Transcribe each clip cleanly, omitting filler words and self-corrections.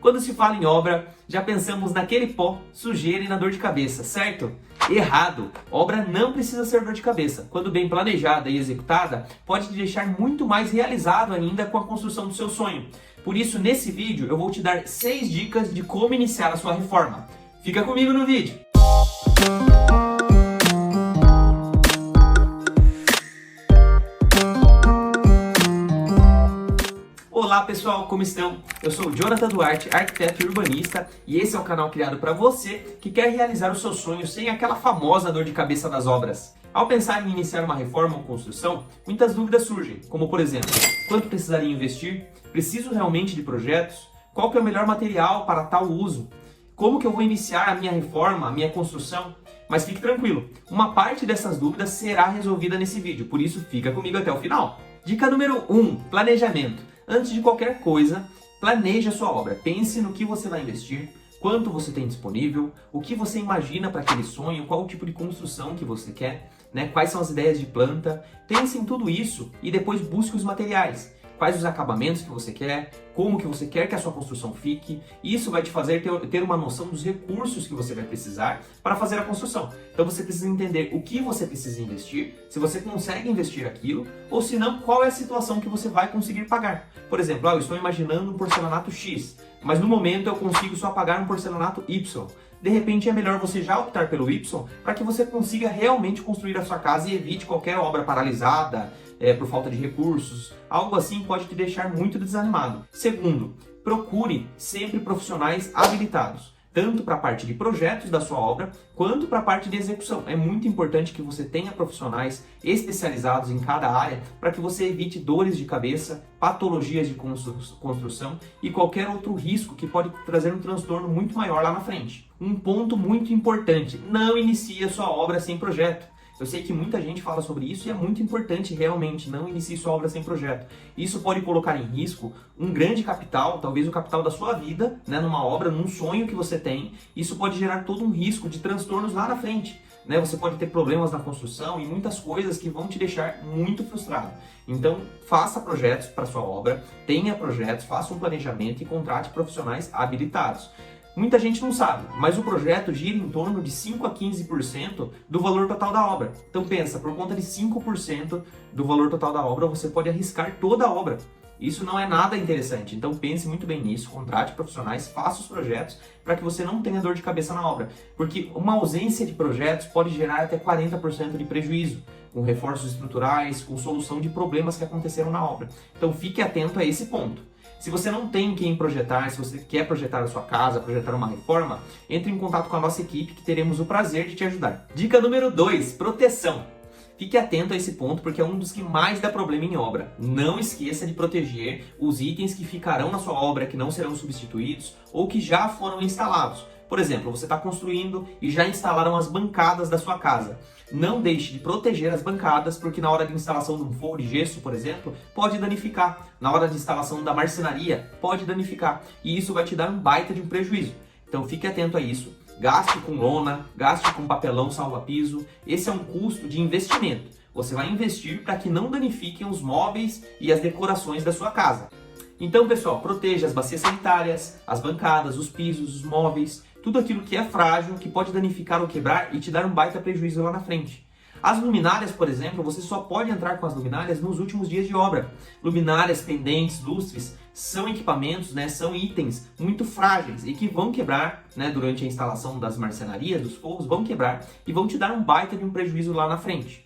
Quando se fala em obra, já pensamos naquele pó, sujeira e na dor de cabeça, certo? Errado! Obra não precisa ser dor de cabeça. Quando bem planejada e executada, pode te deixar muito mais realizado ainda com a construção do seu sonho. Por isso, nesse vídeo, eu vou te dar 6 dicas de como iniciar a sua reforma. Fica comigo no vídeo! Olá pessoal, como estão? Eu sou o Jonathan Duarte, arquiteto e urbanista, e esse é o canal criado para você que quer realizar os seus sonhos sem aquela famosa dor de cabeça das obras. Ao pensar em iniciar uma reforma ou construção, muitas dúvidas surgem, como por exemplo, quanto precisaria investir? Preciso realmente de projetos? Qual que é o melhor material para tal uso? Como que eu vou iniciar a minha reforma, a minha construção? Mas fique tranquilo, uma parte dessas dúvidas será resolvida nesse vídeo, por isso fica comigo até o final. Dica número 1, planejamento. Antes de qualquer coisa, planeje a sua obra. Pense no que você vai investir, quanto você tem disponível, o que você imagina para aquele sonho, qual o tipo de construção que você quer, quais são as ideias de planta. Pense em tudo isso e depois busque os materiais. Quais os acabamentos que você quer, como que você quer que a sua construção fique. Isso vai te fazer ter uma noção dos recursos que você vai precisar para fazer a construção. Então você precisa entender o que você precisa investir, se você consegue investir aquilo, ou se não, qual é a situação que você vai conseguir pagar. Por exemplo, eu estou imaginando um porcelanato X, mas no momento eu consigo só pagar um porcelanato Y. De repente é melhor você já optar pelo Y para que você consiga realmente construir a sua casa e evite qualquer obra paralisada, por falta de recursos. Algo assim pode te deixar muito desanimado. Segundo, procure sempre profissionais habilitados, tanto para a parte de projetos da sua obra, quanto para a parte de execução. É muito importante que você tenha profissionais especializados em cada área, para que você evite dores de cabeça, patologias de construção e qualquer outro risco que pode trazer um transtorno muito maior lá na frente. Um ponto muito importante, não inicie a sua obra sem projeto. Eu sei que muita gente fala sobre isso e é muito importante realmente, não inicie sua obra sem projeto. Isso pode colocar em risco um grande capital, talvez o capital da sua vida, numa obra, num sonho que você tem. Isso pode gerar todo um risco de transtornos lá na frente. Você pode ter problemas na construção e muitas coisas que vão te deixar muito frustrado. Então, faça projetos para sua obra, tenha projetos, faça um planejamento e contrate profissionais habilitados. Muita gente não sabe, mas o projeto gira em torno de 5 a 15% do valor total da obra. Então pensa, por conta de 5% do valor total da obra, você pode arriscar toda a obra. Isso não é nada interessante, então pense muito bem nisso, contrate profissionais, faça os projetos para que você não tenha dor de cabeça na obra. Porque uma ausência de projetos pode gerar até 40% de prejuízo, com reforços estruturais, com solução de problemas que aconteceram na obra. Então fique atento a esse ponto. Se você não tem quem projetar, se você quer projetar a sua casa, projetar uma reforma, entre em contato com a nossa equipe que teremos o prazer de te ajudar. Dica número 2, proteção. Fique atento a esse ponto porque é um dos que mais dá problema em obra. Não esqueça de proteger os itens que ficarão na sua obra, que não serão substituídos ou que já foram instalados. Por exemplo, você está construindo e já instalaram as bancadas da sua casa. Não deixe de proteger as bancadas, porque na hora de instalação de um forro de gesso, por exemplo, pode danificar. Na hora de instalação da marcenaria, pode danificar. E isso vai te dar um baita de um prejuízo. Então fique atento a isso. Gaste com lona, gaste com papelão salva-piso. Esse é um custo de investimento. Você vai investir para que não danifiquem os móveis e as decorações da sua casa. Então, pessoal, proteja as bacias sanitárias, as bancadas, os pisos, os móveis, tudo aquilo que é frágil, que pode danificar ou quebrar e te dar um baita prejuízo lá na frente. As luminárias, por exemplo, você só pode entrar com as luminárias nos últimos dias de obra. Luminárias, pendentes, lustres, são equipamentos, são itens muito frágeis e que vão quebrar, durante a instalação das marcenarias, dos forros, vão quebrar e vão te dar um baita de um prejuízo lá na frente.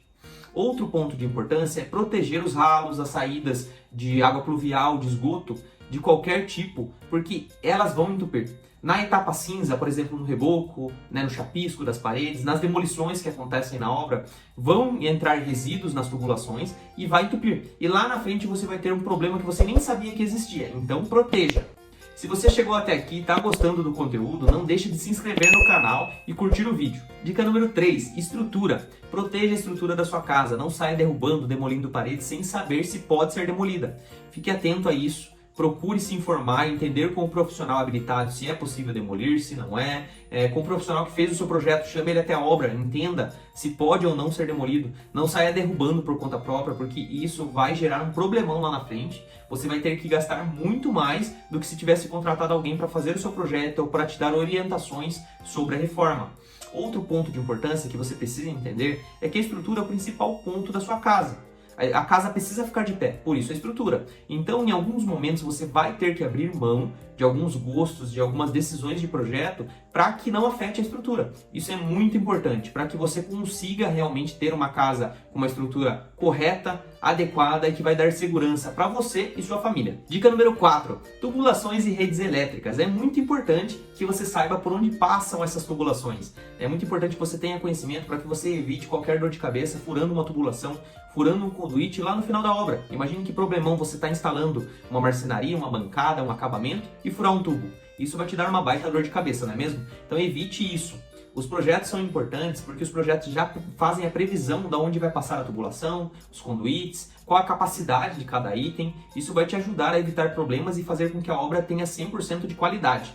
Outro ponto de importância é proteger os ralos, as saídas de água pluvial, de esgoto, de qualquer tipo, porque elas vão entupir. Na etapa cinza, por exemplo, no reboco, no chapisco das paredes, nas demolições que acontecem na obra, vão entrar resíduos nas tubulações e vai entupir. E lá na frente você vai ter um problema que você nem sabia que existia, então proteja. Se você chegou até aqui e está gostando do conteúdo, não deixe de se inscrever no canal e curtir o vídeo. Dica número 3, estrutura. Proteja a estrutura da sua casa, não saia derrubando, demolindo paredes sem saber se pode ser demolida. Fique atento a isso. procure se informar, entender com o profissional habilitado se é possível demolir, se não é. Com o profissional que fez o seu projeto, chame ele até a obra, entenda se pode ou não ser demolido. Não saia derrubando por conta própria, porque isso vai gerar um problemão lá na frente. Você vai ter que gastar muito mais do que se tivesse contratado alguém para fazer o seu projeto ou para te dar orientações sobre a reforma. Outro ponto de importância que você precisa entender é que a estrutura é o principal ponto da sua casa. A casa precisa ficar de pé, por isso a estrutura. Então, em alguns momentos, você vai ter que abrir mão de alguns gostos, de algumas decisões de projeto, para que não afete a estrutura. Isso é muito importante, para que você consiga realmente ter uma casa com uma estrutura correta, adequada e que vai dar segurança para você e sua família. Dica número 4, tubulações e redes elétricas. É muito importante que você saiba por onde passam essas tubulações. É muito importante que você tenha conhecimento para que você evite qualquer dor de cabeça furando uma tubulação, furando um conduíte lá no final da obra. Imagine que problemão você está instalando uma marcenaria, uma bancada, um acabamento e furar um tubo. Isso vai te dar uma baita dor de cabeça, não é mesmo? Então evite isso. Os projetos são importantes porque os projetos já fazem a previsão de onde vai passar a tubulação, os conduítes, qual a capacidade de cada item. Isso vai te ajudar a evitar problemas e fazer com que a obra tenha 100% de qualidade.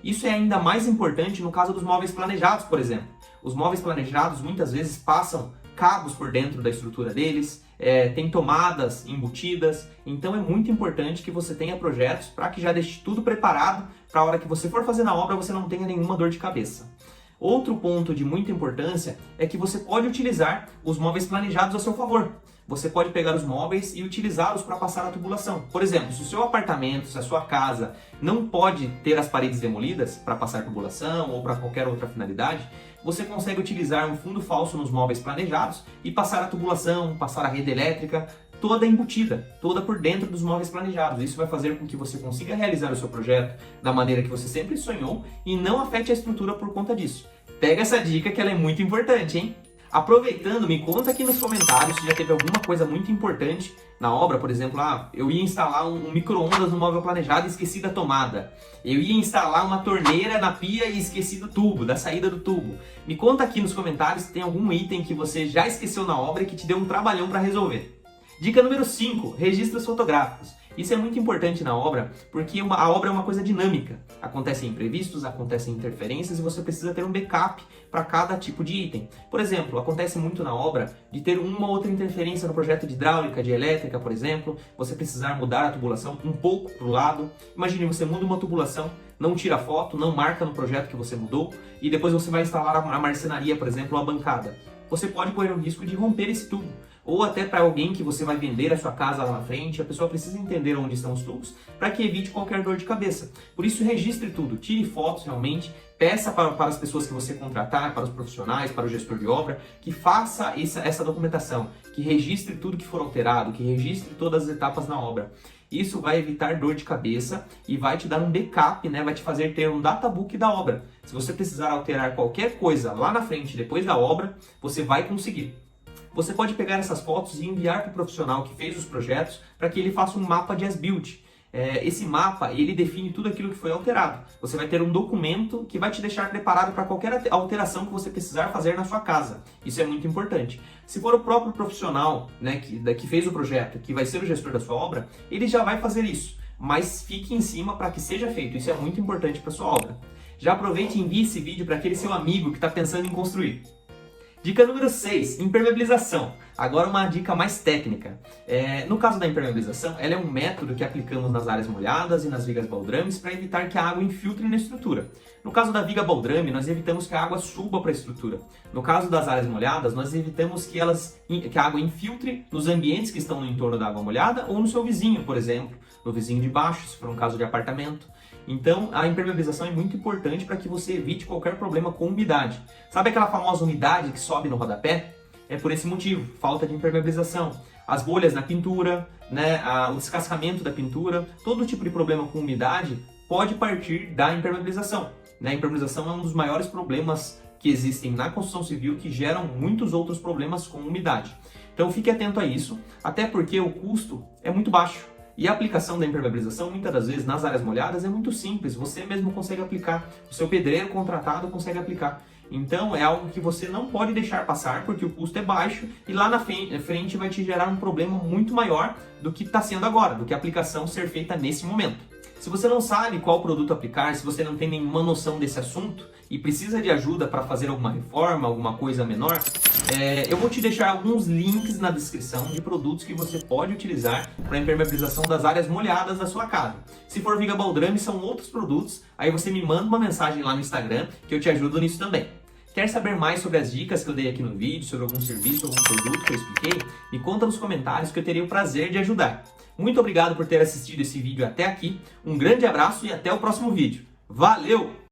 Isso é ainda mais importante no caso dos móveis planejados, por exemplo. Os móveis planejados muitas vezes passam cabos por dentro da estrutura deles, tem tomadas embutidas, então é muito importante que você tenha projetos para que já deixe tudo preparado para a hora que você for fazer na obra você não tenha nenhuma dor de cabeça. Outro ponto de muita importância é que você pode utilizar os móveis planejados a seu favor. Você pode pegar os móveis e utilizá-los para passar a tubulação. Por exemplo, se o seu apartamento, se a sua casa não pode ter as paredes demolidas para passar tubulação ou para qualquer outra finalidade, você consegue utilizar um fundo falso nos móveis planejados e passar a tubulação, passar a rede elétrica, toda embutida, toda por dentro dos móveis planejados. Isso vai fazer com que você consiga realizar o seu projeto da maneira que você sempre sonhou e não afete a estrutura por conta disso. Pega essa dica que ela é muito importante, hein? Aproveitando, me conta aqui nos comentários se já teve alguma coisa muito importante na obra. Por exemplo, eu ia instalar um micro-ondas no móvel planejado e esqueci da tomada. Eu ia instalar uma torneira na pia e esqueci do tubo, da saída do tubo. Me conta aqui nos comentários se tem algum item que você já esqueceu na obra e que te deu um trabalhão para resolver. Dica número 5, registros fotográficos. Isso é muito importante na obra, porque a obra é uma coisa dinâmica. Acontecem imprevistos, acontecem interferências e você precisa ter um backup para cada tipo de item. Por exemplo, acontece muito na obra de ter uma ou outra interferência no projeto de hidráulica, de elétrica, por exemplo, você precisar mudar a tubulação um pouco para o lado. Imagine, você muda uma tubulação, não tira foto, não marca no projeto que você mudou e depois você vai instalar a marcenaria, por exemplo, a bancada. Você pode correr o risco de romper esse tubo. Ou até para alguém que você vai vender a sua casa lá na frente, a pessoa precisa entender onde estão os tubos para que evite qualquer dor de cabeça. Por isso, registre tudo, tire fotos realmente, peça para as pessoas que você contratar, para os profissionais, para o gestor de obra, que faça essa documentação, que registre tudo que for alterado, que registre todas as etapas na obra. Isso vai evitar dor de cabeça e vai te dar um backup, né? Vai te fazer ter um databook da obra. Se você precisar alterar qualquer coisa lá na frente, depois da obra, você vai conseguir. Você pode pegar essas fotos e enviar para o profissional que fez os projetos para que ele faça um mapa de as-built. Esse mapa, ele define tudo aquilo que foi alterado. Você vai ter um documento que vai te deixar preparado para qualquer alteração que você precisar fazer na sua casa. Isso é muito importante. Se for o próprio profissional, né, que fez o projeto, que vai ser o gestor da sua obra, ele já vai fazer isso. Mas fique em cima para que seja feito. Isso é muito importante para a sua obra. Já aproveite e envie esse vídeo para aquele seu amigo que está pensando em construir. Dica número 6, impermeabilização. Agora uma dica mais técnica. No caso da impermeabilização, ela é um método que aplicamos nas áreas molhadas e nas vigas baldrames para evitar que a água infiltre na estrutura. No caso da viga baldrame, nós evitamos que a água suba para a estrutura. No caso das áreas molhadas, nós evitamos que a água infiltre nos ambientes que estão no entorno da água molhada ou no seu vizinho, por exemplo, no vizinho de baixo, se for um caso de apartamento. Então, a impermeabilização é muito importante para que você evite qualquer problema com umidade. Sabe aquela famosa umidade que sobe no rodapé? É por esse motivo, falta de impermeabilização. As bolhas na pintura, né, o descascamento da pintura, todo tipo de problema com umidade pode partir da impermeabilização. A impermeabilização é um dos maiores problemas que existem na construção civil que geram muitos outros problemas com umidade. Então fique atento a isso, até porque o custo é muito baixo. E a aplicação da impermeabilização, muitas das vezes, nas áreas molhadas é muito simples. Você mesmo consegue aplicar. O seu pedreiro contratado consegue aplicar. Então é algo que você não pode deixar passar porque o custo é baixo e lá na frente vai te gerar um problema muito maior do que está sendo agora, do que a aplicação ser feita nesse momento. Se você não sabe qual produto aplicar, se você não tem nenhuma noção desse assunto e precisa de ajuda para fazer alguma reforma, alguma coisa menor, eu vou te deixar alguns links na descrição de produtos que você pode utilizar para impermeabilização das áreas molhadas da sua casa. Se for Viga Baldrame, são outros produtos, aí você me manda uma mensagem lá no Instagram que eu te ajudo nisso também. Quer saber mais sobre as dicas que eu dei aqui no vídeo, sobre algum serviço, algum produto que eu expliquei? Me conta nos comentários que eu terei o prazer de ajudar. Muito obrigado por ter assistido esse vídeo até aqui, um grande abraço e até o próximo vídeo. Valeu!